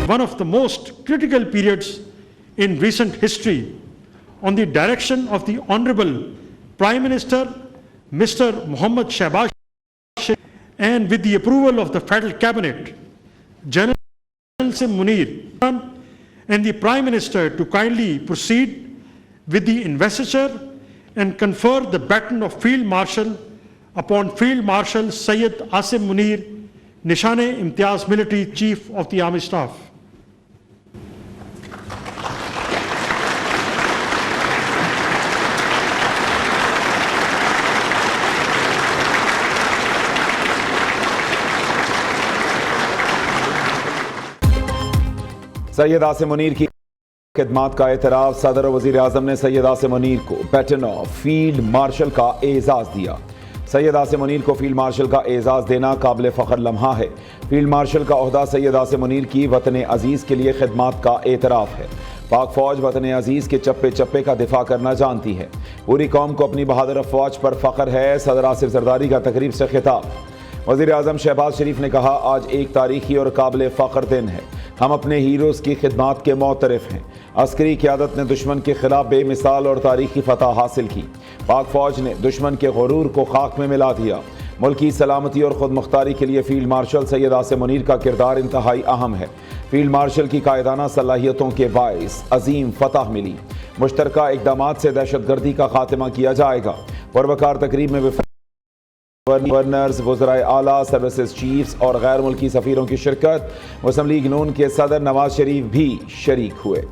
one of the most critical periods in recent history on the direction of the Honorable Prime Minister Mr. Mohammad Shehbaz Sharif, and with the approval of the Federal Cabinet, General Munir and the Prime Minister to kindly proceed with the investiture and confer the baton of Field Marshal upon Field Marshal Syed Asim Munir, Nishane-Imtiaz Military Chief of the Army Staff. Syed Asim Munir की खिदमात का एतराफ़ सदर वज़ीर आज़म ने सैयद आसिम मुनीर को baton of field marshal का एजाज़ दिया। सैयद आसिम मुनीर को field marshal का एजाज़ देना काबिल फ़ख्र लम्हा है। फील्ड मार्शल का ओहदा सैयद आसिम मुनीर की वतन अज़ीज़ के लिए खिदमात का एतराफ़ है। पाक फ़ौज वतन अज़ीज़ के चप्पे चप्पे का दिफा करना जानती है। पूरी कौम को अपनी बहादुर अफ़वाज पर फ़ख्र है। सदर आसिफ ज़रदारी का तकरीब से खिताब। वज़ीर आज़म शहबाज शरीफ ने कहा, आज एक तारीखी और काबिल फ़ख्र दिन है। हम अपने हीरोज़ की खिदमात के मोतरफ़ हैं। अस्करी क़यादत ने दुश्मन के ख़िलाफ़ बेमिसाल और तारीखी फ़तह हासिल की। पाक फ़ौज ने दुश्मन के गुरूर को खाक में मिला दिया। मुल्क की सलामती और ख़ुद मुख्तारी के लिए फ़ील्ड मार्शल सैयद आसिम मुनीर का किरदार इंतहाई अहम है। फ़ील्ड मार्शल की कायदाना सलाहियतों के बाइस अजीम फ़तह मिली। मुश्तरका इक़दामात से दहशतगर्दी का खात्मा किया जाएगा। पुरवकार तकरीब में गवर्नर्स, वज़राए आला, सर्विसेज चीफ्स और गैर मुल्की सफ़ीरों की शिरकत। मुस्लिम लीग नून के सदर नवाज शरीफ भी शरीक हुए।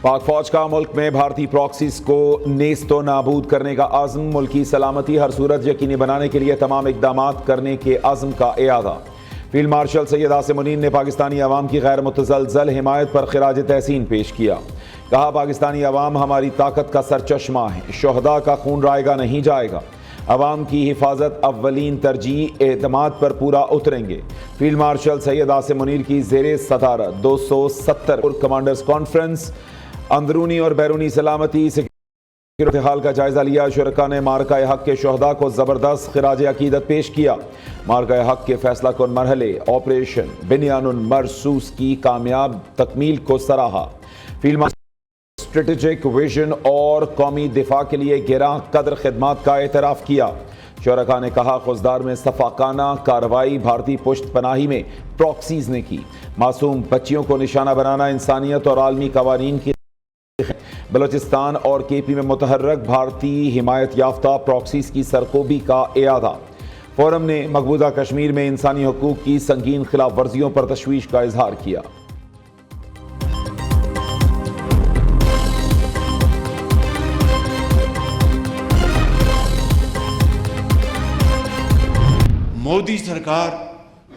पाक फौज का मुल्क में भारतीय प्रॉक्सीज को नेस्तो नाबूद करने का आज़म। मुल्क की सलामती हर सूरत यकीनी बनाने के लिए तमाम इक़दामात करने के आज़म का इयादा। फील्ड मार्शल सैयद आसिम मुनीर ने पाकिस्तानी अवाम की गैर मुतज़लज़ल हिमायत पर खिराज तहसीन पेश किया। कहा, पाकिस्तानी अवाम हमारी ताकत का सरचश्मा है। शोहदा का खून रायगा नहीं जाएगा। अवाम की हिफाजत अव्वलीन तरजीह, एतमाद पर पूरा उतरेंगे। फील्ड मार्शल सैयद आसिम मुनीर की ज़ेरे सदारत 270 कमांडर्स कॉन्फ्रेंस अंदरूनी और बैरूनी सलामती सिक्योरिटी हाल का जायजा लिया। शुरका ने मार्का हक के शोहदा को ज़बरदस्त खिराज अकीदत पेश किया। मार्का हक के फैसला कुन मरहले ऑपरेशन बिनियानुल मरसूस की कामयाब तकमील को सराहा। फील्ड मार्शल स्ट्रेटेजिक विजन और कौमी दिफा के लिए गिरा कदर खिदमात का एतराफ़ किया। शुरका ने कहा, खुजदार में सफाकाना कार्रवाई भारतीय पुश्त पनाही में प्रॉक्सीज ने की। मासूम बच्चियों को निशाना बनाना इंसानियत और आलमी कवानीन की। बलोचिस्तान और केपी में मुतहर्रक भारतीय हिमायत याफ्ता प्रॉक्सीज की सरकोबी का इयादा। फोरम ने मकबूजा कश्मीर में इंसानी हकूक की संगीन खिलाफ वर्जियों पर तशवीश का इजहार किया। मोदी सरकार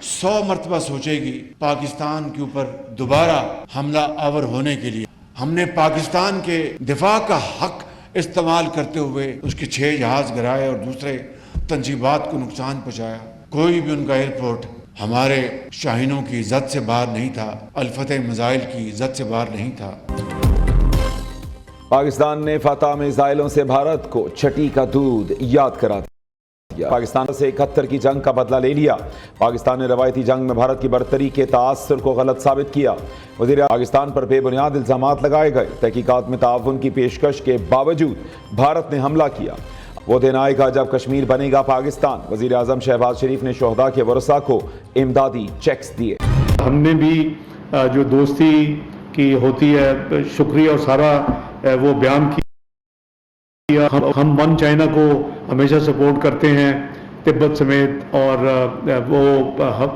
100 मरतबा सोचेगी पाकिस्तान के ऊपर दोबारा हमला आवर होने के लिए। हमने पाकिस्तान के दिफा का हक इस्तेमाल करते हुए उसके 6 जहाज गिराए और दूसरे तंजीबात को नुकसान पहुंचाया। कोई भी उनका एयरपोर्ट हमारे शाहीनों की इज्जत से बाहर नहीं था, अल-फतेह मिसाइल की इज्जत से बाहर नहीं था। पाकिस्तान ने फतह मिसाइलों से भारत को छठी का दूध याद करा दिया। पाकिस्तान से 71 की जंग का बदला ले लिया। पाकिस्तान ने रवायती जंग में भारत की बरतरी के तासुर को गलत साबित किया। वज़ीर पाकिस्तान पर बेबुनियाद इल्ज़ामात लगाए गए। तहकीकात में ताउन की पेशकश के बावजूद भारत ने हमला किया। वो दिन आएगा जब कश्मीर बनेगा पाकिस्तान। वज़ीर आज़म शहबाज शरीफ ने शोहदा के वरसा को इमदादी चेक्स दिए। हमने भी जो दोस्ती की होती है, शुक्रिया और सारा वो बयान किया। हम वन चाइना को हमेशा सपोर्ट करते हैं, तिब्बत समेत। और वो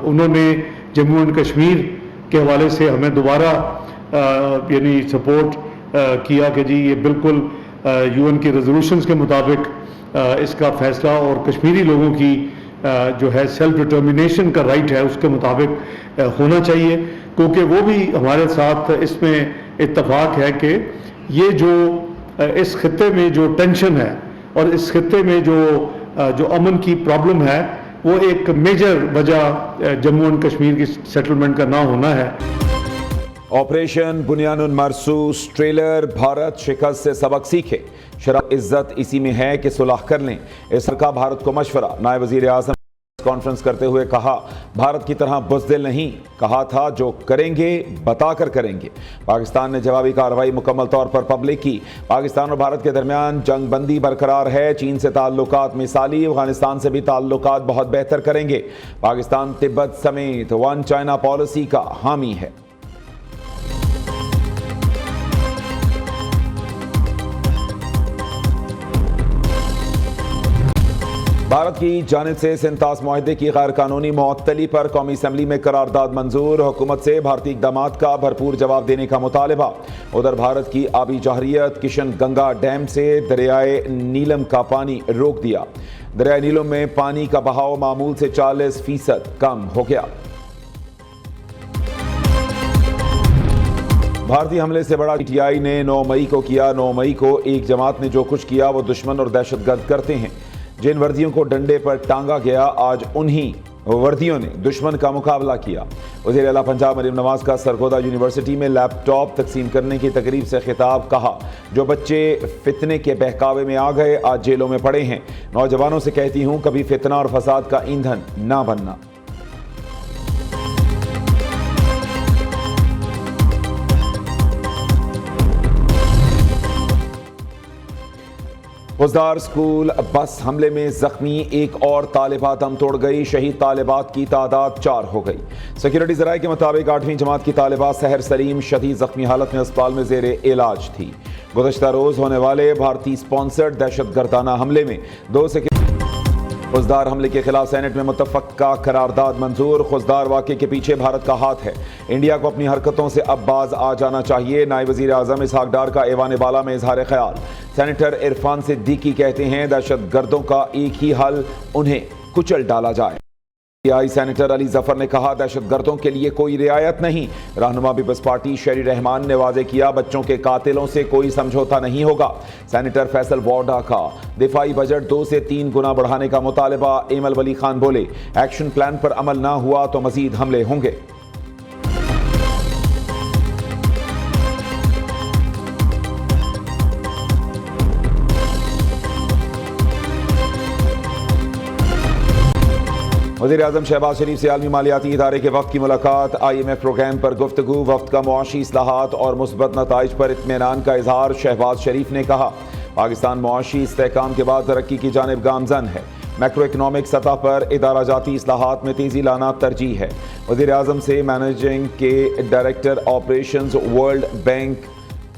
उन्होंने जम्मू एंड कश्मीर के हवाले से हमें दोबारा यानी सपोर्ट किया कि जी ये बिल्कुल यूएन की रेजोल्यूशंस के मुताबिक इसका फैसला और कश्मीरी लोगों की जो है सेल्फ डिटर्मिनेशन का राइट है उसके मुताबिक होना चाहिए। क्योंकि वो भी हमारे साथ इसमें इत्तफाक है कि ये जो इस खित्ते में जो टेंशन है और इस खित्ते में जो अमन की प्रॉब्लम है वो एक मेजर वजह जम्मू एंड कश्मीर की सेटलमेंट का ना होना है। ऑपरेशन बुनियानुन मरसूस ट्रेलर भारत शिकस्त से सबक सीखे, शराब इज्जत इसी में है कि सुलह कर लें, इस का भारत को मशवरा। नायब वजीर आज़म कॉन्फ्रेंस करते हुए कहा, भारत की तरह बुज़दिल नहीं, कहा था जो करेंगे बताकर करेंगे। पाकिस्तान ने जवाबी कार्रवाई मुकम्मल तौर पर पब्लिक की। पाकिस्तान और भारत के दरमियान जंग बंदी बरकरार है। चीन से ताल्लुकात मिसाली, अफगानिस्तान से भी ताल्लुकात बहुत बेहतर करेंगे। पाकिस्तान तिब्बत समेत वन चाइना पॉलिसी का हामी है। भारत की जानिब से सिंतास मुआहदे की गैर कानूनी मुअत्तली पर कौमी असम्बली में करारदाद मंजूर, हुकूमत से भारतीय इक़दामात का भरपूर जवाब देने का मुतालबा। उधर भारत की आबी जहरियत किशन गंगा डैम से दरियाए नीलम का पानी रोक दिया। दरियाए नीलम में पानी का बहाव मामूल से 40% कम हो गया। भारतीय हमले से बड़ा पीटीआई ने 9 मई को किया। 9 मई को एक जमात ने जो कुछ किया वो दुश्मन और दहशतगर्द करते हैं। जिन वर्दियों को डंडे पर टांगा गया, आज उन्हीं वर्दियों ने दुश्मन का मुकाबला किया। वज़ीर आला पंजाब मरीम नवाज का सरगोदा यूनिवर्सिटी में लैपटॉप तकसीम करने की तकरीब से खिताब, कहा जो बच्चे फितने के बहकावे में आ गए आज जेलों में पड़े हैं। नौजवानों से कहती हूँ कभी फितना और फसाद का ईंधन ना बनना। फौजदार स्कूल बस हमले में जख्मी एक और तालिबा दम तोड़ गई। शहीद तालिबात की तादाद 4 हो गई। सिक्योरिटी जराये के मुताबिक 8वीं जमात की तालिबा सहर सलीम शदीद जख्मी हालत में अस्पताल में जेर इलाज थी। गुज़श्ता रोज होने वाले भारतीय स्पॉन्सर्ड दहशतगर्दाना हमले में 2 फौजदार हमले के खिलाफ सेनेट में मुतफ़क्का करारदाद मंजूर। फौजदार वाक़े के पीछे भारत का हाथ है। इंडिया को अपनी हरकतों से अब बाज आ जाना चाहिए। नायब वज़ीर आज़म इसहाक डार का ऐवान बाला में इजहार ख्याल। सेनेटर इरफान सिद्दीकी कहते हैं दहशतगर्दों का एक ही हल, उन्हें कुचल डाला जाए। सेनेटर अली जफर ने कहा दहशतगर्दों के लिए कोई रियायत नहीं। रहनुमा पीपल्स पार्टी शेरी रहमान ने वाजे किया बच्चों के कातिलों से कोई समझौता नहीं होगा। सेनेटर फैसल वाडा का दिफाई बजट 2 से 3 गुना बढ़ाने का मुतालबा। एमल वली खान बोले एक्शन प्लान पर अमल ना हुआ तो मजीद हमले होंगे। वज़ीर आज़म शहबाज शरीफ से आलमी मालियाती इदारे के वक्त की मुलाकात। IMF प्रोग्राम पर गुफ्तगू। वक्त का मुआशी इस्लाहात और मुस्बत नताइज पर इत्मीनान का इजहार। शहबाज शरीफ ने कहा पाकिस्तान मुआशी इस्तेहकाम के बाद तरक्की की जानिब गामजन है। मैक्रो इकनॉमिक सतह पर इदारा जाती इस्लाहात में तेज़ी लाना तरजीह है। वज़ीर आज़म से मैनेजिंग के डायरेक्टर ऑपरेशंस वर्ल्ड बैंक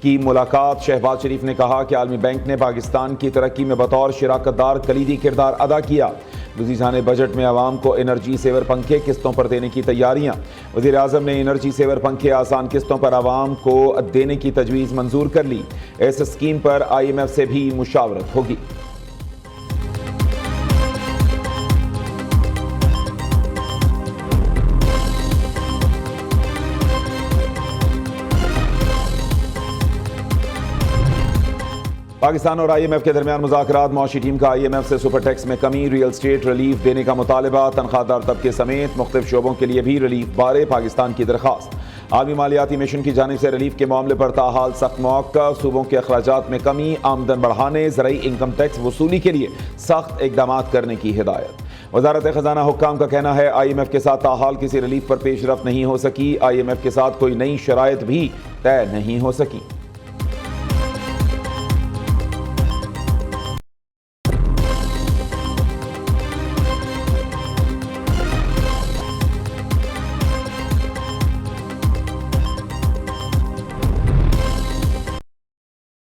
की मुलाकात। शहबाज शरीफ ने कहा कि आलमी बैंक ने पाकिस्तान की तरक्की में बतौर शिराकतदार कलीदी किरदार अदा किया। वज़ीर बजट में आवाम को एनर्जी सेवर पंखे किस्तों पर देने की तैयारियां। वज़ीर आज़म ने एनर्जी सेवर पंखे आसान किस्तों पर आवाम को देने की तजवीज़ मंजूर कर ली। इस स्कीम पर IMF से भी मुशावरत होगी। पाकिस्तान और IMF के दरमियान मुज़ाकरात। मौशी टीम का IMF से सुपर टैक्स में कमी, रियल स्टेट रिलीफ देने का मुतालबा। तनख्वाहदार तबके समेत मुख्तलिफ शोबों के लिए भी रिलीफ बारे पाकिस्तान की दरख्वास्त। आलमी मालियाती मिशन की जानिब से रिलीफ के मामले पर ताहाल सख्त मौक़िफ़। सूबों के अखराजात में कमी, आमदन बढ़ाने, ज़रई इनकम टैक्स वसूली के लिए सख्त इक़दाम करने की हिदायत। वज़ारत ख़जाना हुक्काम का कहना है IMF के साथ ताहाल किसी रिलीफ पर पेशरफ नहीं हो सकी। IMF के साथ कोई नई शराइत भी तय नहीं हो सकी।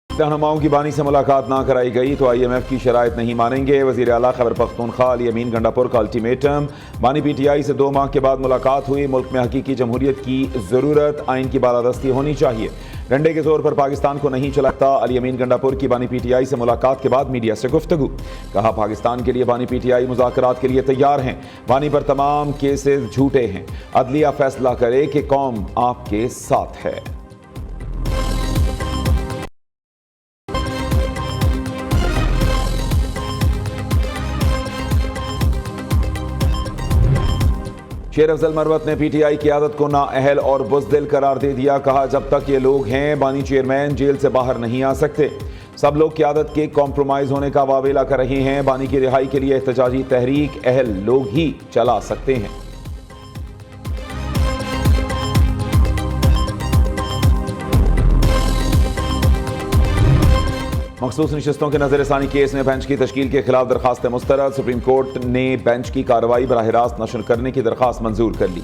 रहनुमाओं की बानी से मुलाकात ना कराई गई तो IMF की शराइत नहीं मानेंगे। वज़ीर आला खैबर पख्तूनख्वा अली अमीन गंडापुर का अल्टीमेटम। बानी PTI से 2 माह के बाद मुलाकात हुई। मुल्क में हकीकी जमहूरियत की ज़रूरत, आइन की बालादस्ती होनी चाहिए। डंडे के जोर पर पाकिस्तान को नहीं चलाता। अली अमीन गंडापुर की बानी PTI से मुलाकात के बाद मीडिया से गुफ्तगू। कहा पाकिस्तान के लिए बानी PTI मुज़ाकरात के लिए तैयार हैं। बानी पर तमाम केसेस झूठे हैं। अदलिया फैसला करे कि कौम आपके साथ है। शेर अफजल मरवत ने पीटीआई क़यादत को नाअहल और बुज़दिल करार दे दिया। कहा, जब तक ये लोग हैं बानी चेयरमैन जेल से बाहर नहीं आ सकते। सब लोग क़यादत के कॉम्प्रोमाइज़ होने का वावेला कर रहे हैं। बानी की रिहाई के लिए एहतजाजी तहरीक अहल लोग ही चला सकते हैं। मखसूस नशिस्तों के नजरसानी केस में बेंच की तश्कील के खिलाफ दरखास्त मुस्तरद। सुप्रीम कोर्ट ने बेंच की कार्रवाई बराह रास्त नशर करने की दरखास्त मंजूर कर ली।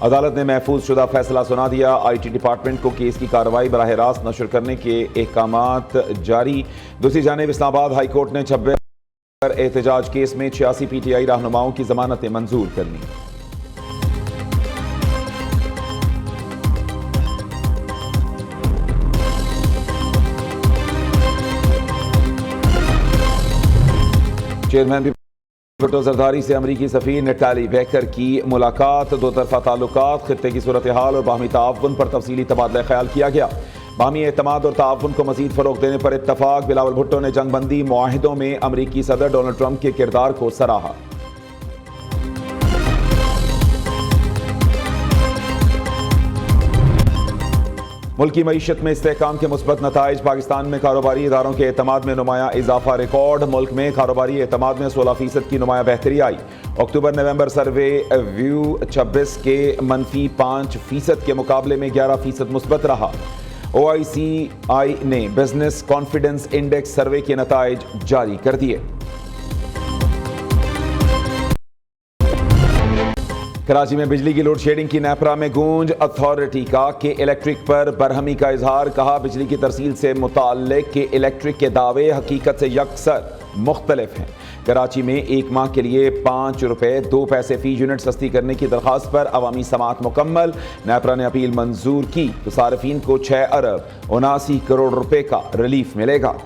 अदालत ने महफूज शुदा फैसला सुना दिया। IT डिपार्टमेंट को केस की कार्रवाई बराह रास्त नशर करने के अहकामात जारी। दूसरी जानिब इस्लामाबाद हाई कोर्ट ने 26 एहतजाज केस में 86 PTI रहनुमाओं की जमानतें मंजूर कर ली। चेयरमैन भुट्टो जरदारी से अमरीकी सफीर नटाली बेकर की मुलाकात। दो तरफा ताल्लुकात, खित्ते की सूरत हाल और बाहमी ताउन पर तफसीली तबादला ख्याल किया गया। बाहमी एतमाद और ताउन को मजीद फरोग देने पर इत्तफाक। बिलावल भुट्टो ने जंगबंदी मुआहिदों में अमरीकी सदर डोनाल्ड ट्रंप के किरदार को सराहा। मुल्की मईशत में इस्तेहकाम के मुस्बत नताइज। पाकिस्तान में कारोबारी इदारों के एतमाद में नुमाया इजाफा रिकॉर्ड। मुल्क में कारोबारी एतमाद में 16% की नुमाया बेहतरी आई। अक्टूबर नवंबर सर्वे व्यू 26 के -5% के मुकाबले में 11% मुस्बत रहा। OICI ने बिजनेस कॉन्फिडेंस इंडेक्स सर्वे के नताइज जारी कर दिए। कराची में बिजली की लोड शेडिंग की नेपरा में गूंज। अथॉरिटी का के इलेक्ट्रिक पर बरहमी का इजहार। कहा, बिजली की तरसील से मुताल्लिक के इलेक्ट्रिक के दावे हकीकत से यकसर मुख्तलिफ हैं। कराची में 1 माह के लिए ₹5.02 फी यूनिट सस्ती करने की दरखास्त पर अवामी समाअत मुकम्मल। नेपरा ने अपील मंजूर की तो सार्फिन को ₹6 अरब 79 करोड़ का रिलीफ मिलेगा।